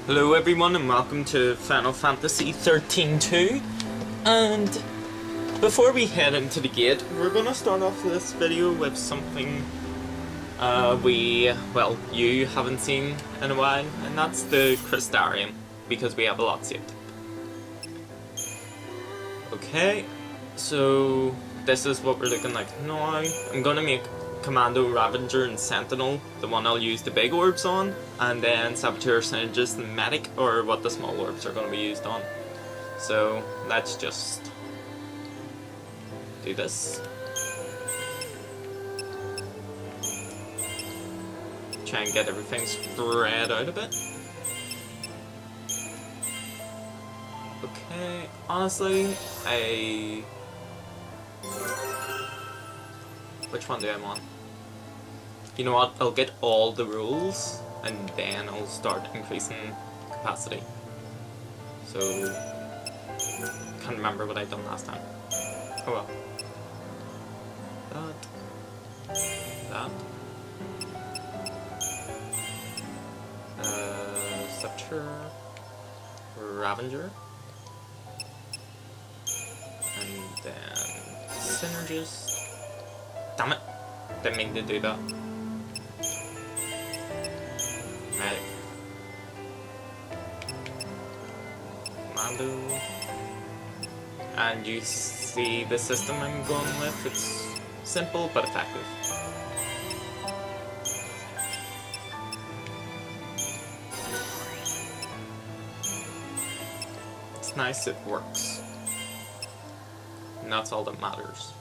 Hello everyone and welcome to Final Fantasy XIII-2, and before we head into the gate, we're gonna start off this video with something you haven't seen in a while, and that's the Crystarium, because we have a lot saved. Okay, so this is what we're looking like now. I'm gonna make Commando, Ravager, and Sentinel the one I'll use the big orbs on, and then Saboteur, Synergist, and Medic or what the small orbs are going to be used on. So let's just do this. Try and get everything spread out a bit. Okay, honestly, which one do I want? You know what, I'll get all the rules and then I'll start increasing capacity. So, can't remember what I done last time. Oh well. That. Scepter. Ravager. And then Synergist. Damn it! Didn't mean to do that. Medic. Commando. And you see the system I'm going with? It's simple but effective. It's nice it works. And that's all that matters.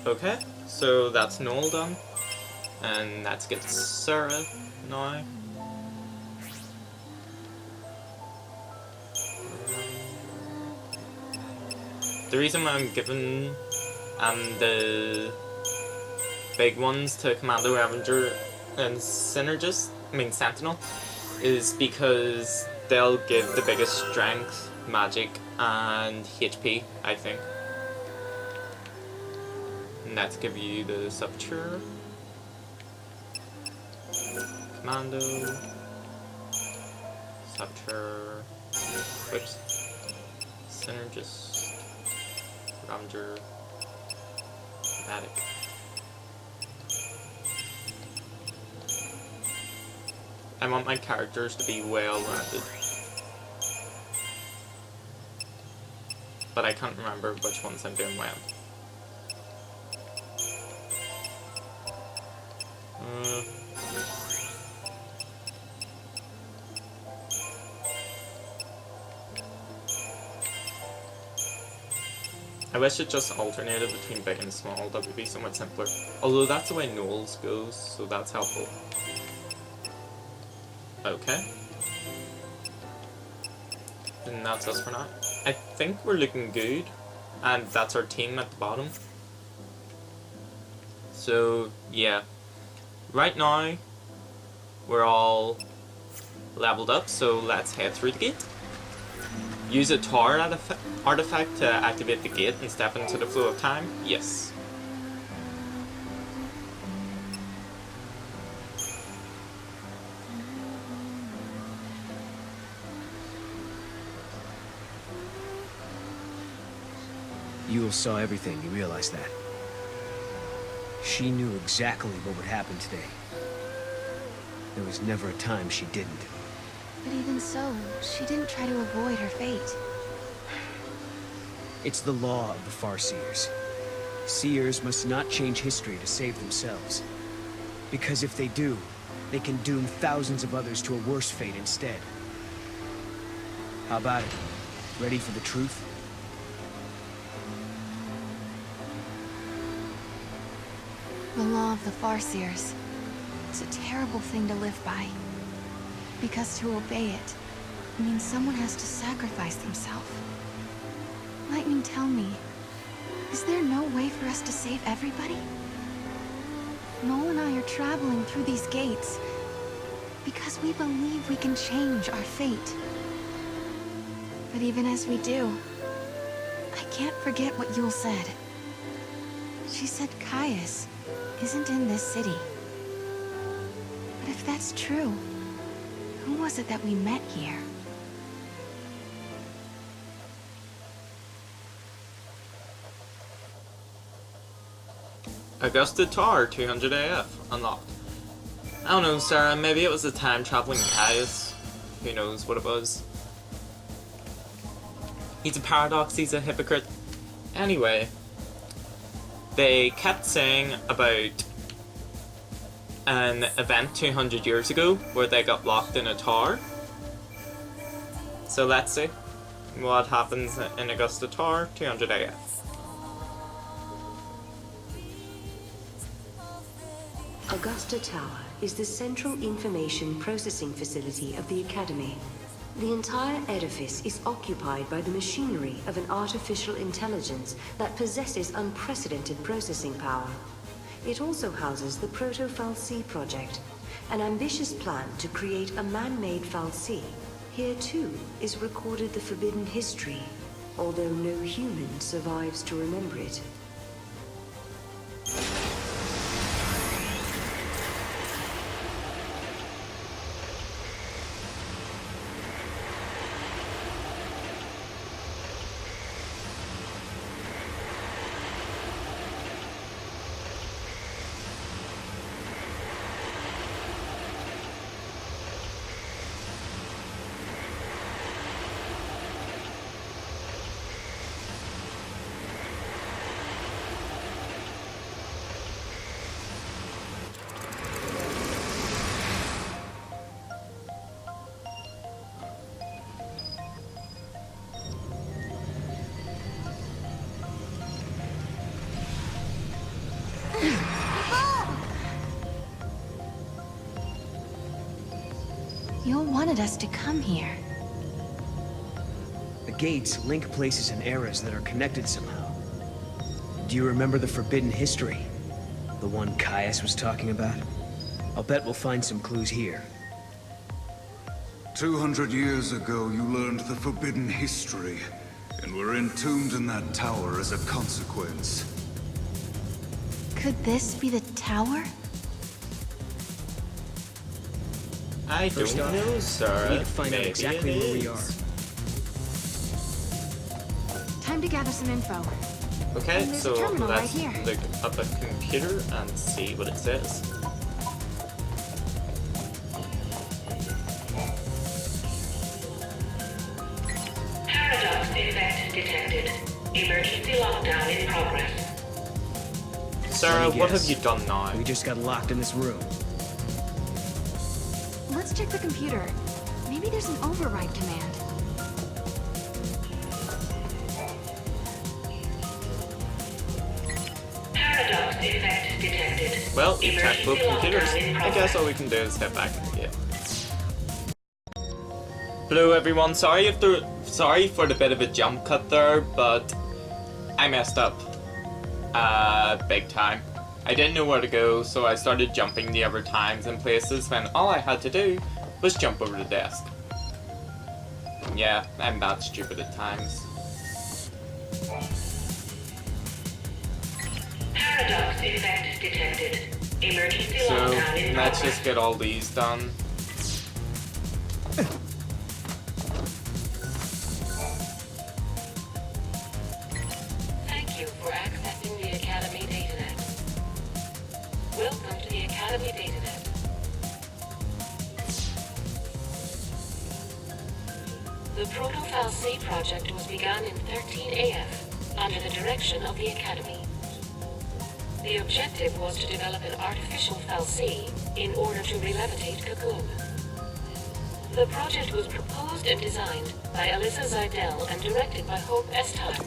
Okay, so that's Noel done. And let's get Sarah now. The reason I'm giving the big ones to Commando, Ravager, and Sentinel, is because they'll give the biggest strength, magic, and HP, I think. And let's give you the Saboteur. Commando, Saboteur, Whips, Synergist, Ravager, Medic. I want my characters to be well rounded, but I can't remember which ones I'm doing well. I wish it just alternated between big and small, that would be so much simpler. Although that's the way Noel's goes, so that's helpful. Okay. And that's us for now. I think we're looking good, and that's our team at the bottom. So, yeah. Right now, we're all leveled up, so let's head through the gate. Use a tower artifact to activate the gate and step into the flow of time? Yes. Yule saw everything, you realize that? She knew exactly what would happen today. There was never a time she didn't. But even so, she didn't try to avoid her fate. It's the law of the Farseers. Seers must not change history to save themselves. Because if they do, they can doom thousands of others to a worse fate instead. How about it? Ready for the truth? The law of the Farseers. It's a terrible thing to live by. Because to obey it means someone has to sacrifice themselves. Lightning, tell me, is there no way for us to save everybody? Noel and I are traveling through these gates because we believe we can change our fate. But even as we do, I can't forget what Yule said. She said Caius isn't in this city. But if that's true, Who was it that we met here? Augusta Tower, 200 AF, unlocked. I don't know, Sarah, maybe it was a time-traveling Caius. Who knows what it was. He's a paradox, he's a hypocrite. Anyway, they kept saying about an event 200 years ago where they got locked in a tower. So let's see what happens in Augusta Tower, 200 AF. Augusta Tower is the central information processing facility of the Academy. The entire edifice is occupied by the machinery of an artificial intelligence that possesses unprecedented processing power. It also houses the Proto-Fal'Cie project, an ambitious plan to create a man-made Fal'Cie. Here too is recorded the forbidden history, although no human survives to remember it. You wanted us to come here. The gates link places and eras that are connected somehow. Do you remember the forbidden history? The one Caius was talking about? I'll bet we'll find some clues here. 200 years ago, you learned the forbidden history, and were entombed in that tower as a consequence. Could this be the tower? I First don't off, know, we Sarah. need to find out Maybe exactly it where we is. are. Time to gather some info. Okay, And there's a so terminal right let's here. look up a computer and see what it says. Paradox effect detected. Emergency lockdown in progress. Sarah, Let me what have guess. you done now? We just got locked in this room. Let's check the computer. Maybe there's an override command. Paradox effect detected. Well, we checked both Emergency computers. lockdown in I guess progress. all we can do is head back in the game. Hello everyone, sorry for the bit of a jump cut there, but I messed up. Big time. I didn't know where to go, so I started jumping the other times in places when all I had to do was jump over the desk. Yeah, I'm that stupid at times. Paradox effect detected. Emergency So, lockdown in let's progress. just get all these done. Thank you for accessing the Academy datanet. Welcome to the Academy datanet. The Proto-Fal'Cie project was begun in XIII AF under the direction of the Academy. The objective was to develop an artificial Fal'Cie in order to re-levitate Cocoon. The project was proposed and designed by Alyssa Zidell and directed by Hope Estheim.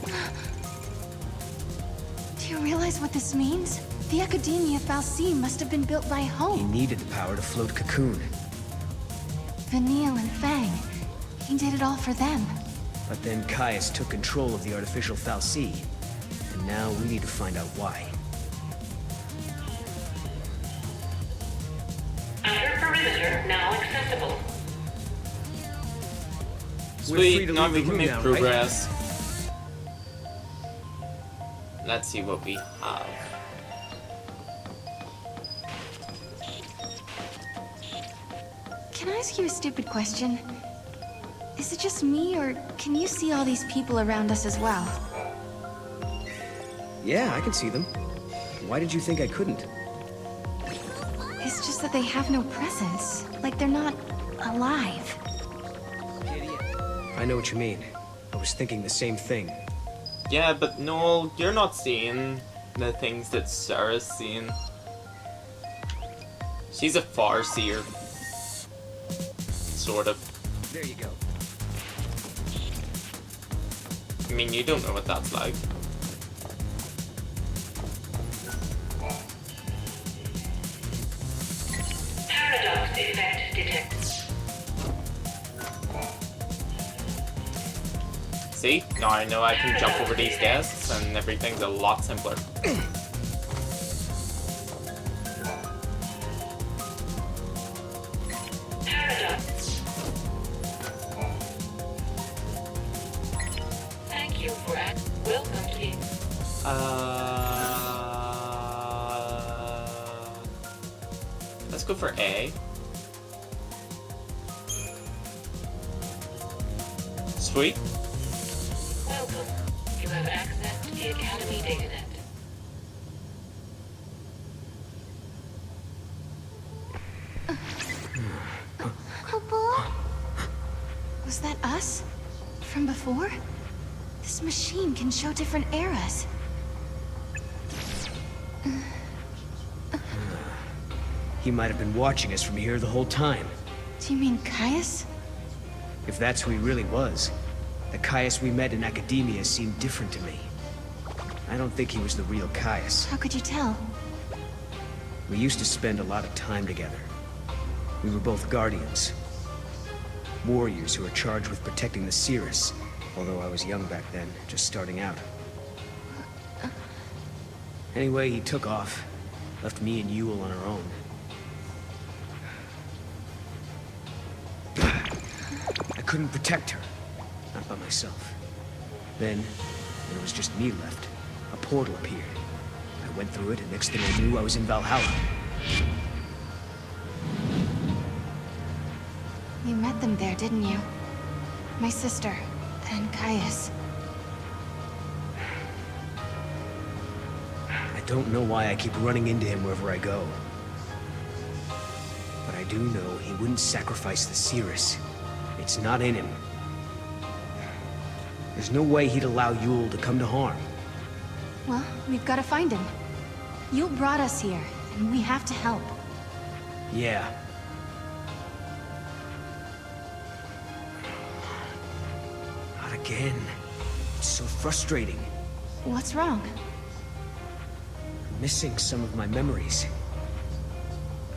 Do you realize what this means? The Academia Fal'Cie must have been built by He Home. needed the power to float Cocoon. Vanille and Fang. He did it all for them. But then Caius took control of the artificial Fal'Cie. And now we need to find out why. Outer perimeter now accessible. We're free Sweet, to now leave we the can room make now, right? progress. Let's see what we have. Can I ask you a stupid question? Is it just me, or can you see all these people around us as well? Yeah, I can see them. Why did you think I couldn't? It's just that they have no presence. Like they're not alive. I know what you mean. I was thinking the same thing. Yeah, but Noel, you're not seeing the things that Sarah's seeing. She's a farseer. Sort of. There you go. I mean, you don't know what that's like. Paradox effect detected. See? Now I know I can jump over these desks and everything's a lot simpler. Paradox. Thank you for welcome to Let's go for A. Sweet. welcome. You have access to the Academy datanet. Was that us? From before? This machine can show different eras. He might have been watching us from here the whole time. Do you mean Caius? If that's who he really was, the Caius we met in academia seemed different to me. I don't think he was the real Caius. How could you tell? We used to spend a lot of time together. We were both guardians. Warriors who were charged with protecting the Cirrus, although I was young back then, just starting out. Anyway, he took off, left me and Yule on our own. I couldn't protect her, not by myself. Then, when it was just me left, a portal appeared. I went through it, and next thing I knew, I was in Valhalla. You met them there, didn't you? My sister, and Caius. I don't know why I keep running into him wherever I go. But I do know he wouldn't sacrifice the Cirrus. It's not in him. There's no way he'd allow Yule to come to harm. Well, we've got to find him. Yule brought us here, and we have to help. Yeah. Not again. It's so frustrating. What's wrong? I'm missing some of my memories.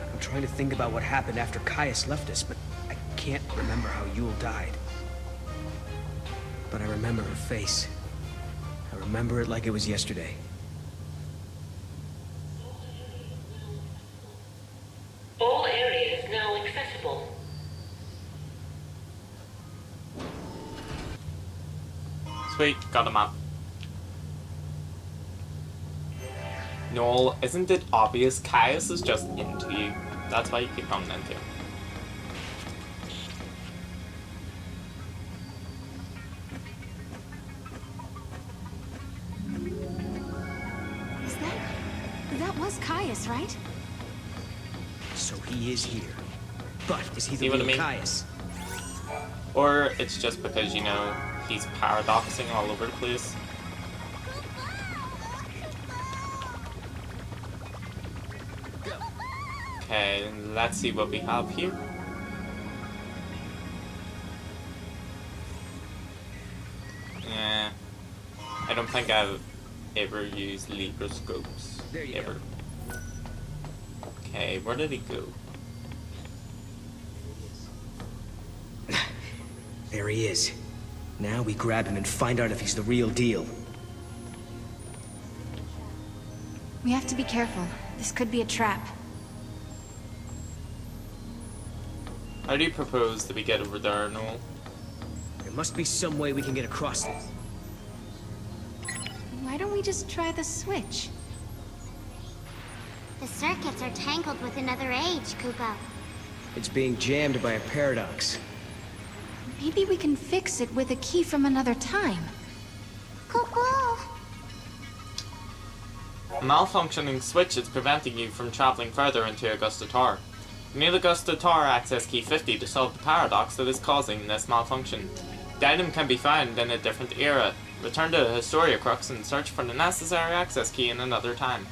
I'm trying to think about what happened after Caius left us, but I can't remember how Yule died. But I remember her face. I remember it like it was yesterday. All areas now accessible. Sweet, got a map. Noel, isn't it obvious Caius is just into you? That's why you keep running into him. That was Caius, right? So he is here. But is he See the what I real mean? Caius? Or it's just because, you know, he's paradoxing all over the place. Okay, let's see what we have here. Yeah, I don't think I've ever used microscopes. There you ever. Okay, where did he go? There he is. Now we grab him and find out if he's the real deal. We have to be careful. This could be a trap. How do you propose that we get over there, Noel? There must be some way we can get across this. Why don't we just try the switch? The circuits are tangled with another age, Kupo. It's being jammed by a paradox. Maybe we can fix it with a key from another time. Coco! A malfunctioning switch is preventing you from traveling further into Augusta Tower. You need Augusta Tower access key 50 to solve the paradox that is causing this malfunction. The item can be found in a different era. Return to the Historia Crux and search for the necessary access key in another time.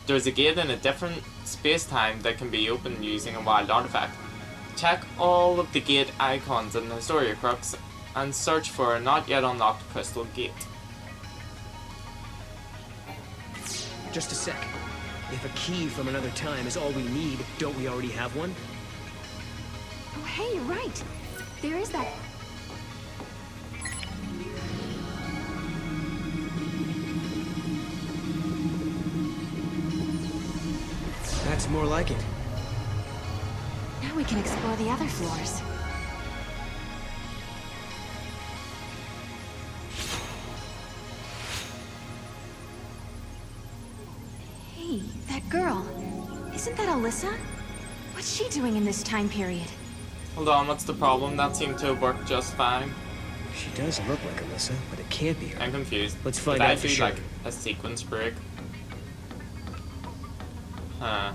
There is a gate in a different space-time that can be opened using a wild artifact. Check all of the gate icons in the Historia Crux and search for a not yet unlocked crystal gate. Just a sec. If a key from another time is all we need, don't we already have one? Oh, hey, you're right. There is that. That's more like it. Now we can explore the other floors. Hey, that girl. Isn't that Alyssa? What's she doing in this time period? Hold on, what's the problem? That seemed to work just fine. She does look like Alyssa, but it can't be her. I'm confused. Let's find Did I out for do sure. like a sequence break? Huh.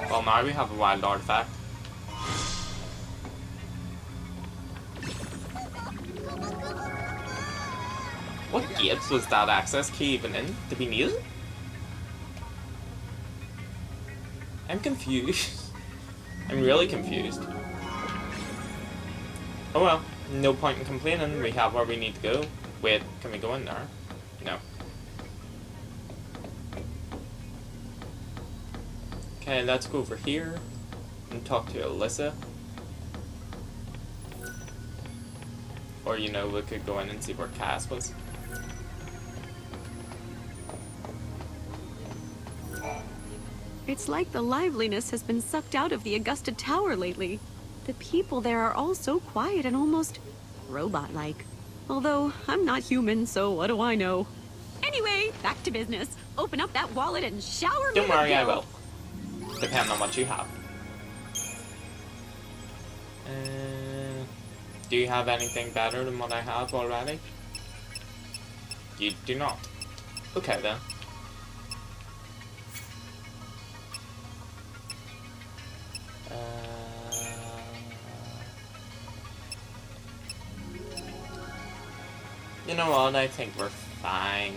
Well, now we have a wild artifact. What gates was that access key even in? Did we need it? I'm confused. I'm really confused. Oh well, no point in complaining. We have where we need to go. Wait, can we go in there? No. Okay, let's go over here and talk to Alyssa. Or, you know, we could go in and see where Caius was. It's like the liveliness has been sucked out of the Augusta Tower lately. The people there are all so quiet and almost robot-like. Although, I'm not human, so what do I know? Anyway, back to business. Open up that wallet and shower me Don't with worry, I guilt. will. Depending on what you have. Do you have anything better than what I have already? You do not. Okay then. You know what? I think we're fine.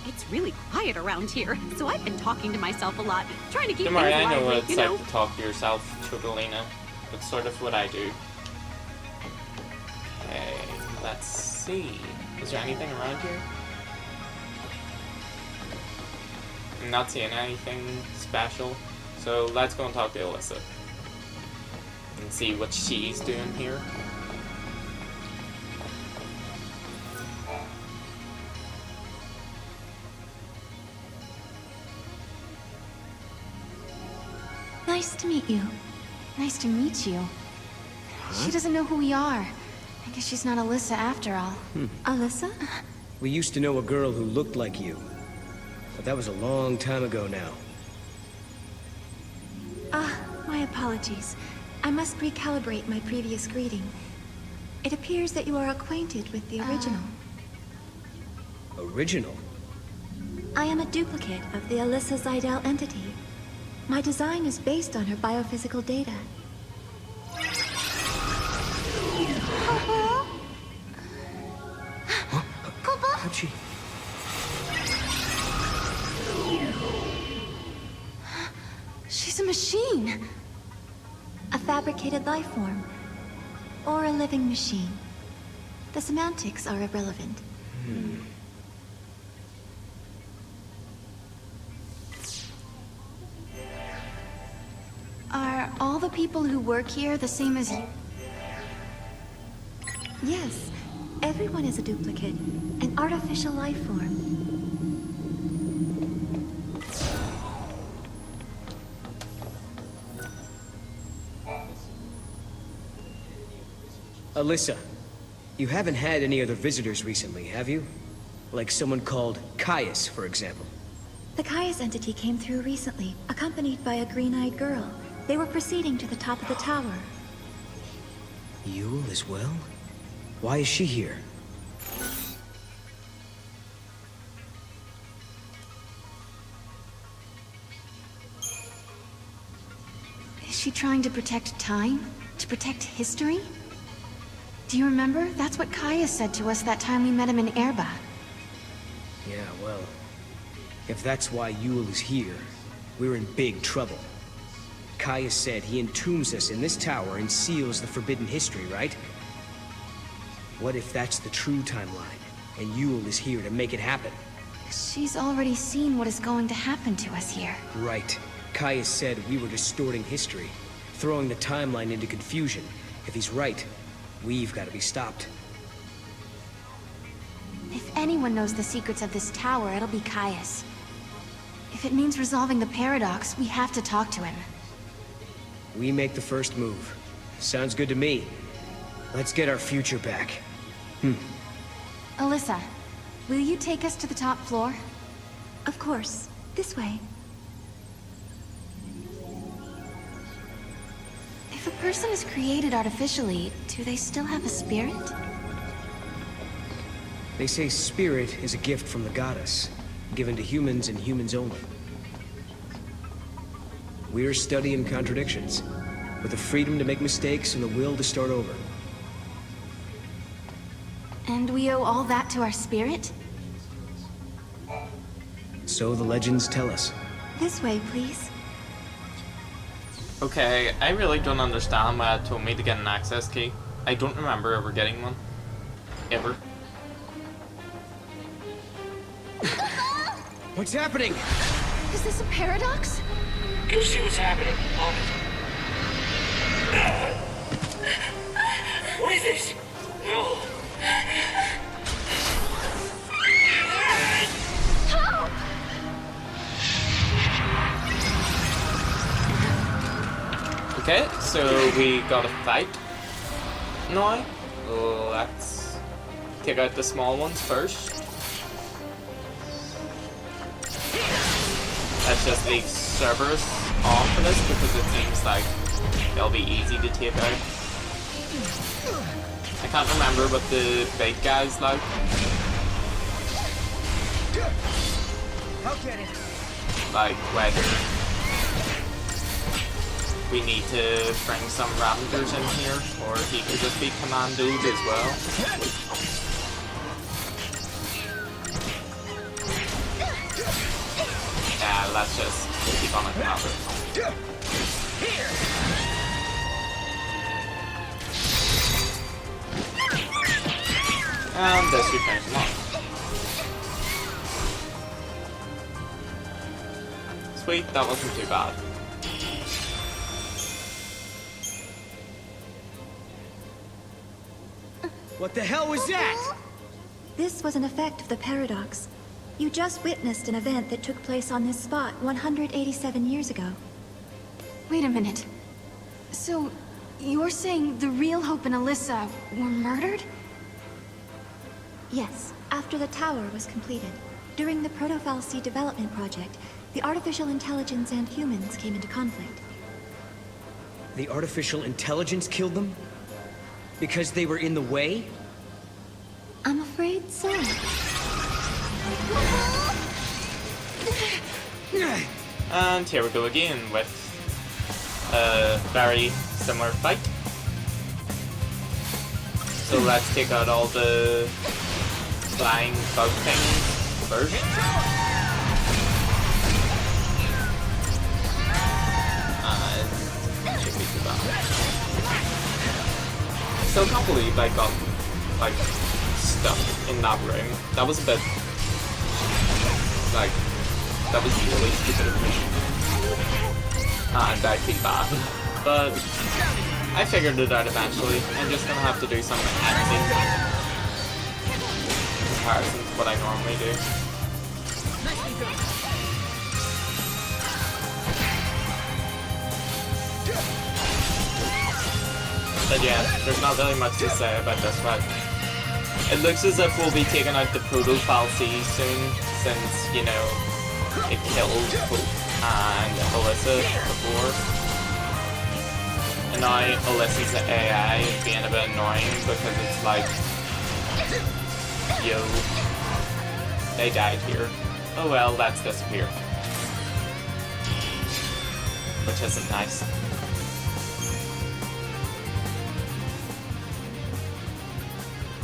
It's really quiet around here, so I've been talking to myself a lot, trying to keep Don't things worry, I know what lively, it's you like know? to talk to yourself, Chocolina. That's sort of what I do. Okay, let's see. Is there anything around here? I'm not seeing anything special. So let's go and talk to Alyssa. And see what she's doing here. Nice to meet you. Nice to meet you. She doesn't know who we are. I guess she's not Alyssa after all. Alyssa? We used to know a girl who looked like you. But that was a long time ago now. My apologies. I must recalibrate my previous greeting. It appears that you are acquainted with the original. Original? I am a duplicate of the Alyssa Zidell entity. My design is based on her biophysical data. How'd she... She's a machine! A fabricated life form. Or a living machine. The semantics are irrelevant. Are all the people who work here the same as you? Yes. Everyone is a duplicate. An artificial life form. Alyssa, You haven't had any other visitors recently, have you? Like someone called Caius, for example. The Caius entity came through recently, accompanied by a green-eyed girl. They were proceeding to the top of the tower. Yule as well? Why is she here? Is she trying to protect time? To protect history? Do you remember? That's what Caius said to us that time we met him in Erba. Yeah, well... if that's why Yule is here, we're in big trouble. Caius said he entombs us in this tower and seals the forbidden history, right? What if that's the true timeline, and Yule is here to make it happen? She's already seen what is going to happen to us here. Right. Caius said we were distorting history, throwing the timeline into confusion. If he's right, we've got to be stopped. If anyone knows the secrets of this tower, it'll be Caius. If it means resolving the paradox, we have to talk to him. We make the first move. Sounds good to me. Let's get our future back. Alyssa, will you take us to the top floor? Of course. This way. If a person is created artificially, do they still have a spirit? They say spirit is a gift from the goddess, given to humans and humans only. We're studying contradictions, with the freedom to make mistakes and the will to start over. And we owe all that to our spirit? So the legends tell us. This way, please. Okay, I really don't understand why it told me to get an access key. I don't remember ever getting one. Ever. What's happening? Is this a paradox? Go see what's happening. On it. What is this? No. Okay, so we got a fight now. Let's take out the small ones first. Let's just leave Cerberus off for this because it seems like they'll be easy to take out. I can't remember what the big guy's like. Like whether we need to bring some Ravengers in here, or he could just be commandoed as well. Yeah, let's just keep on a commander. And this should finish him off. Sweet, that wasn't too bad. What the hell was that? This was an effect of the paradox. You just witnessed an event that took place on this spot 187 years ago. Wait a minute. So, you're saying the real Hope and Alyssa were murdered? Yes, after the tower was completed. During the Proto-Fal'Cie development project, the artificial intelligence and humans came into conflict. The artificial intelligence killed them? Because they were in the way? I'm afraid so. And here we go again with a very similar fight. So let's take out all the flying bug things first. And should be too bad. Still can't believe I got like stuck in that room. That was a bit like that was really stupid of me. And I feel bad. But I figured it out eventually. I'm just gonna have to do some editing in comparison to what I normally do. But yeah, there's not really much to say about this fight. It looks as if we'll be taking out the proto-fal'Cie soon, since, you know, it killed Hope and Alyssa before. And now Alyssa's AI is being a bit annoying because it's like, yo, they died here. Oh well, let's disappear. Which isn't nice.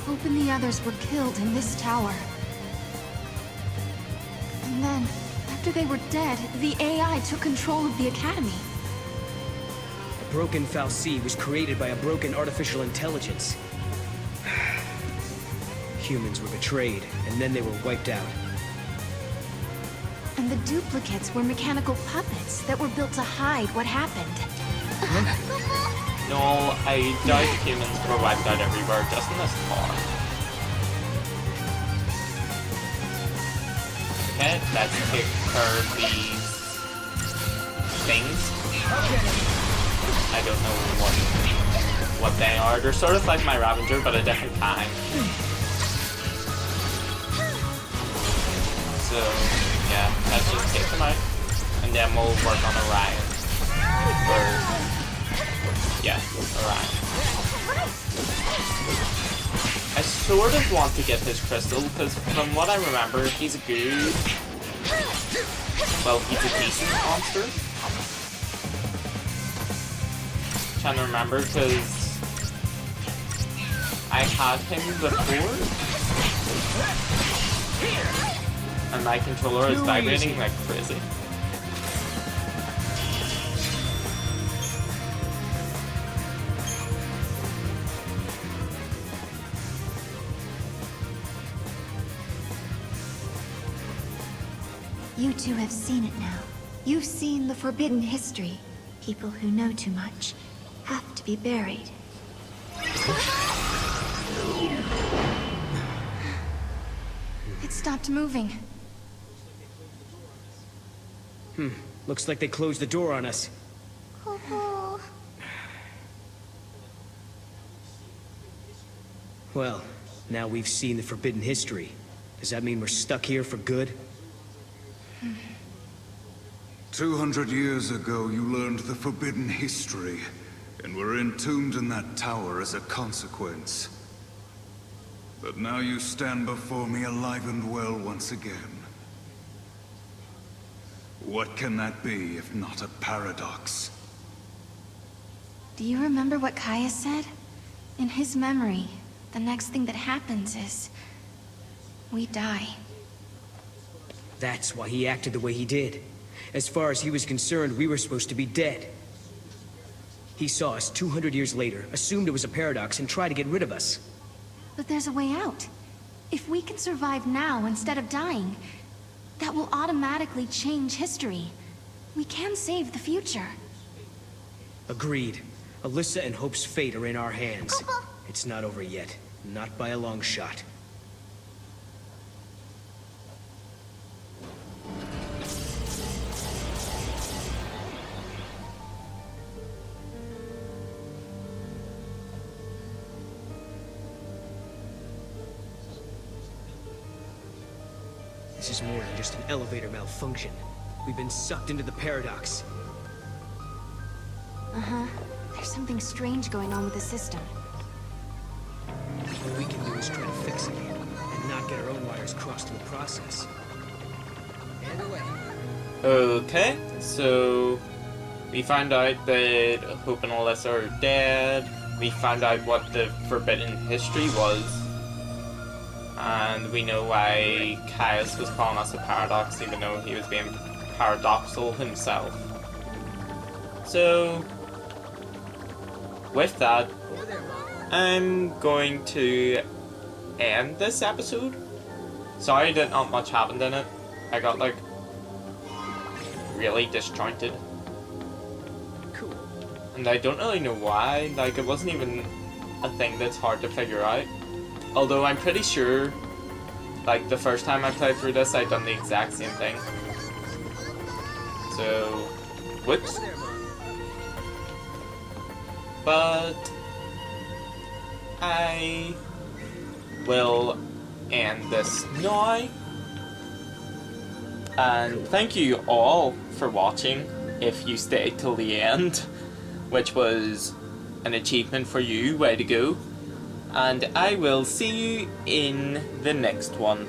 Hope and the others were killed in this tower. And then, after they were dead, the AI took control of the Academy. A broken fal'Cie was created by a broken artificial intelligence. Humans were betrayed, and then they were wiped out. And the duplicates were mechanical puppets that were built to hide what happened. No, I doubt humans were wiped out everywhere, just in this car. Okay, let's take care of these things. I don't know what they are. They're sort of like my Ravager, but a different kind. So, yeah, let's just take them out. And then we'll work on Orion. Yeah, Orion. I sort of want to get his crystal, because from what I remember, he's a good... Well, he's a decent monster. Trying to remember, because... I had him before. And my controller is vibrating like crazy. You two have seen it now. You've seen the forbidden history. People who know too much have to be buried. It stopped moving. Looks like they closed the door on us. Well, now we've seen the forbidden history. Does that mean we're stuck here for good? 200 years ago, you learned the forbidden history, and were entombed in that tower as a consequence. But now you stand before me alive and well once again. What can that be if not a paradox? Do you remember what Caius said? In his memory, the next thing that happens is... we die. That's why he acted the way he did. As far as he was concerned, we were supposed to be dead. He saw us 200 years later, assumed it was a paradox, and tried to get rid of us. But there's a way out. If we can survive now instead of dying, that will automatically change history. We can save the future. Agreed. Alyssa and Hope's fate are in our hands. It's not over yet. Not by a long shot. This is more than just an elevator malfunction. We've been sucked into the paradox. There's something strange going on with the system. All we can do is try to fix it, and not get our own wires crossed in the process. And away. Okay, so we found out that Hope and Alyssa are dead. We found out what the forbidden history was. And we know why Caius was calling us a paradox, even though he was being paradoxical himself. So, with that, I'm going to end this episode. Sorry that not much happened in it. I got like really disjointed. Cool. And I don't really know why. Like, it wasn't even a thing that's hard to figure out. Although I'm pretty sure, like, the first time I played through this, I'd done the exact same thing. So, whoops. But I will end this now. And thank you all for watching, if you stayed till the end, which was an achievement for you, way to go. And I will see you in the next one.